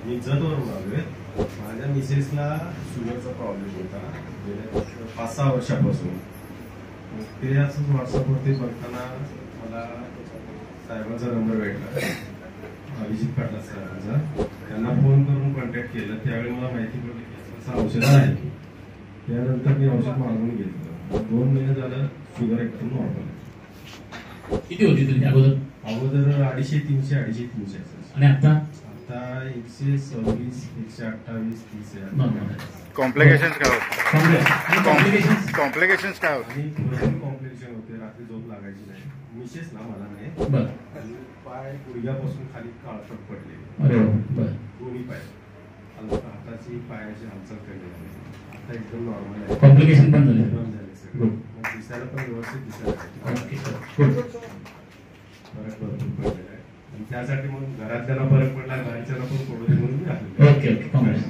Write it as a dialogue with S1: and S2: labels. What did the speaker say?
S1: मी जतवरून आलोय. माझ्या मिसेसला शुगरचा प्रॉब्लेम होता गेल्या 5-6 वर्षापासून. ते असंच व्हॉट्सअपवरती बघताना मला साहेबांचा नंबर भेटला, अभिजित पाटला साहेबांचा. त्यांना फोन करून कॉन्टॅक्ट केलं. त्यावेळी मला माहिती पडली की असं औषध आहे. त्यानंतर मी औषध मागवून घेतलं. 2 महिने झालं शुगर एकदम नॉर्मल.
S2: किती होती तुझी अगोदर?
S1: अगोदर 250-300
S2: आणि आता
S1: 126, 128, 30
S3: कॉम्प्लिकेशन्स काय होते?
S2: कॉम्प्लिकेशन्स
S3: कॉम्प्लिकेशन्स काय होते?
S1: आणि भरपूर कॉम्प्लिकेशन होते. रात्री झोप लागायची नाही. मिसेस ना मला नाही.
S2: बर.
S1: आणि पाय गुडघ्यापासून खाली काळपट पडले.
S2: अरे बर.
S1: दोन्ही पाय, हाताची पायाची हालचाल केली. आता एकदम नॉर्मल आहे.
S2: कॉम्प्लिकेशन पण झाले.
S1: एकदम झाले सगळे. दिसायला पण व्यवस्थित दिसायला.
S2: Okay sir, good.
S1: फरक भरपूर पडलेला आहे. आणि त्यासाठी मग घरातल्याला फरक पडला, बाहेरच्याला पण पडू दे म्हणून मी आलेलो आहे.
S2: Okay okay, Congress.